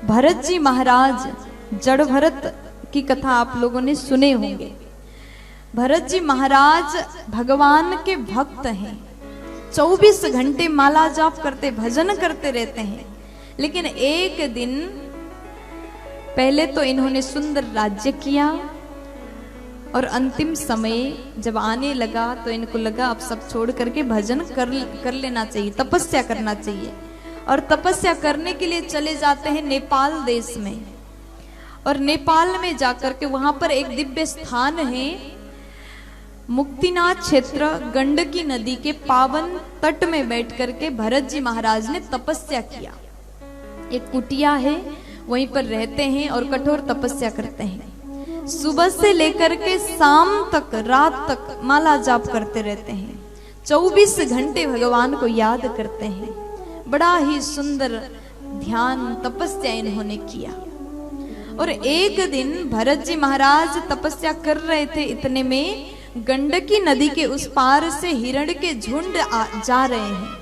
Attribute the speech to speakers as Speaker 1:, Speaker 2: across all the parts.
Speaker 1: भरत जी महाराज, जड़ भरत की कथा आप लोगों ने सुने होंगे। भरत जी महाराज भगवान के भक्त हैं, 24 घंटे माला जाप करते, भजन करते रहते हैं। लेकिन एक दिन पहले तो इन्होंने सुंदर राज्य किया और अंतिम समय जब आने लगा तो इनको लगा अब सब छोड़ करके भजन कर लेना चाहिए, तपस्या करना चाहिए। और तपस्या करने के लिए चले जाते हैं नेपाल देश में। और नेपाल में जाकर के वहां पर एक दिव्य स्थान है, मुक्तिनाथ क्षेत्र, गंडकी नदी के पावन तट में बैठ करके भरत जी महाराज ने तपस्या किया। एक कुटिया है, वहीं पर रहते हैं और कठोर तपस्या करते हैं। सुबह से लेकर के शाम तक, रात तक माला जाप करते रहते हैं, 24 घंटे भगवान को याद करते हैं। बड़ा ही सुंदर ध्यान तपस्या इन्होंने किया। और एक दिन भरत जी महाराज तपस्या कर रहे थे, इतने में गंडकी नदी के उस पार से हिरण के झुंड जा रहे हैं।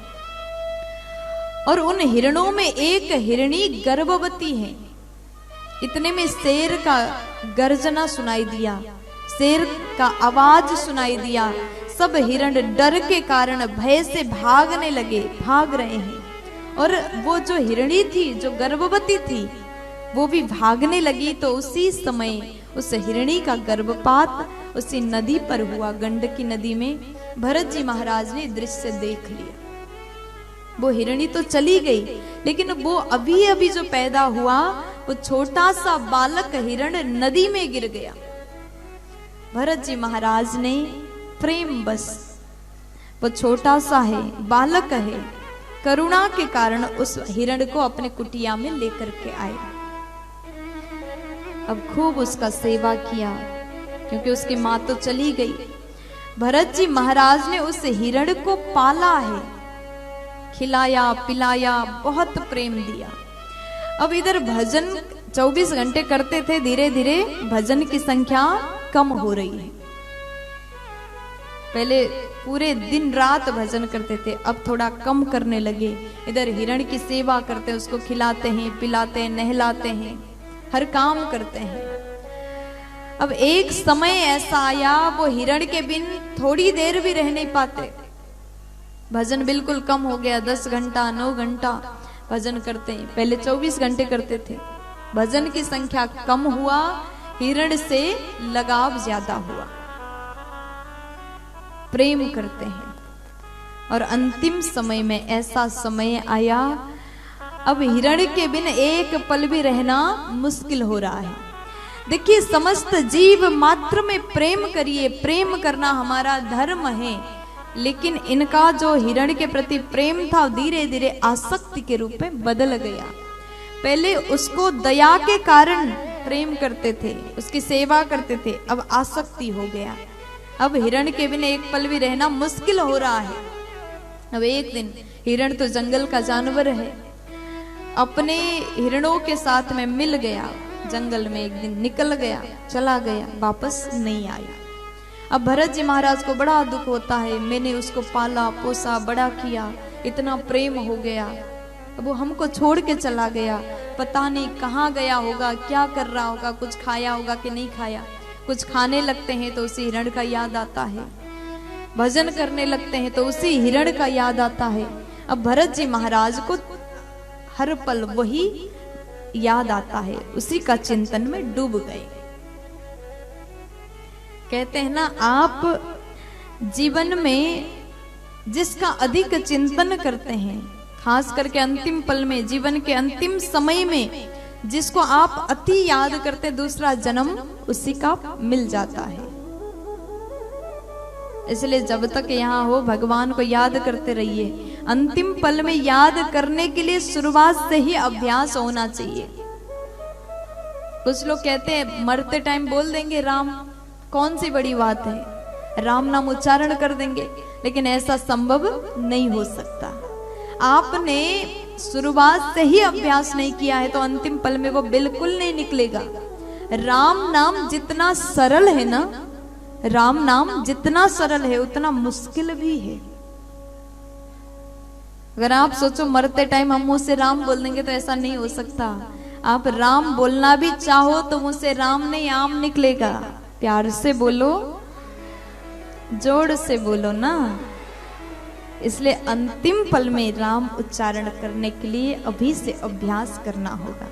Speaker 1: और उन हिरणों में एक हिरणी गर्भवती है। इतने में शेर का गर्जना सुनाई दिया, शेर का आवाज सुनाई दिया। सब हिरण डर के कारण भय से भागने लगे, भाग रहे हैं। और वो जो हिरणी थी, जो गर्भवती थी, वो भी भागने लगी। तो उसी समय उस हिरणी का गर्भपात उसी नदी पर हुआ, गंडकी नदी में। भरत जी महाराज ने दृश्य देख लिया। वो हिरणी तो चली गई, लेकिन वो अभी अभी जो पैदा हुआ, वो छोटा सा बालक हिरण नदी में गिर गया। भरत जी महाराज ने प्रेम बस, वो छोटा सा है, बालक है, करुणा के कारण उस हिरण को अपने कुटिया में लेकर के आए। अब खूब उसका सेवा किया, क्योंकि उसकी मां तो चली गई। भरत जी महाराज ने उस हिरण को पाला है, खिलाया पिलाया, बहुत प्रेम दिया। अब इधर भजन 24 घंटे करते थे, धीरे धीरे भजन की संख्या कम हो रही है। पहले पूरे दिन रात भजन करते थे, अब थोड़ा कम करने लगे। इधर हिरण की सेवा करते हैं, उसको खिलाते हैं, पिलाते हैं, नहलाते हैं, हर काम करते हैं। अब एक समय ऐसा आया, वो हिरण के बिन थोड़ी देर भी रह नहीं पाते। भजन बिल्कुल कम हो गया, 10 घंटा 9 घंटा भजन करते हैं। पहले 24 घंटे करते थे। भजन की संख्या कम हुआ, हिरण से लगाव ज्यादा हुआ, प्रेम करते हैं। और अंतिम समय में ऐसा समय आया, अब हिरण के बिन एक पल भी रहना मुश्किल हो रहा है। देखिए, समस्त जीव मात्र में प्रेम करिए, प्रेम करना हमारा धर्म है। लेकिन इनका जो हिरण के प्रति प्रेम था, धीरे धीरे आसक्ति के रूप में बदल गया। पहले उसको दया के कारण प्रेम करते थे, उसकी सेवा करते थे, अब आसक्ति हो गया। अब हिरण के बिना एक पल भी रहना मुश्किल हो रहा है। अब एक दिन, हिरण तो जंगल का जानवर है, अपने हिरणों के साथ में मिल गया, जंगल में एक दिन निकल गया, चला गया, वापस नहीं आया। अब भरत जी महाराज को बड़ा दुख होता है, मैंने उसको पाला पोसा, बड़ा किया, इतना प्रेम हो गया, अब वो हमको छोड़ के चला गया। पता नहीं कहाँ गया होगा, क्या कर रहा होगा, कुछ खाया होगा कि नहीं खाया। कुछ खाने लगते हैं तो उसी हिरण का याद आता है, भजन करने लगते हैं तो उसी हिरण का याद आता है। अब भरत जी महाराज को हर पल वही याद आता है, उसी का चिंतन में डूब गए। कहते हैं ना, आप जीवन में जिसका अधिक चिंतन करते हैं, खास करके अंतिम पल में, जीवन के अंतिम समय में जिसको आप अति याद करते, दूसरा जन्म उसी का मिल जाता है। इसलिए जब तक यहाँ हो, भगवान को याद करते रहिए। अंतिम पल में याद करने के लिए शुरुआत से ही अभ्यास होना चाहिए। कुछ लोग कहते हैं मरते टाइम बोल देंगे राम, कौन सी बड़ी बात है, राम नाम उच्चारण कर देंगे, लेकिन ऐसा संभव नहीं हो सकता। आपने शुरुआत से ही अभ्यास नहीं किया है तो अंतिम पल में वो बिल्कुल नहीं निकलेगा। राम नाम जितना सरल है ना, राम नाम जितना सरल है उतना मुश्किल भी है। अगर आप सोचो मरते टाइम हम मुंह से राम बोल देंगे तो ऐसा नहीं हो सकता। आप राम बोलना भी चाहो तो मुझसे राम नहीं आम निकलेगा। प्यार से बोलो, जोड़ से बोलो ना। इसलिए अंतिम पल में राम उच्चारण करने के लिए अभी से अभ्यास करना होगा।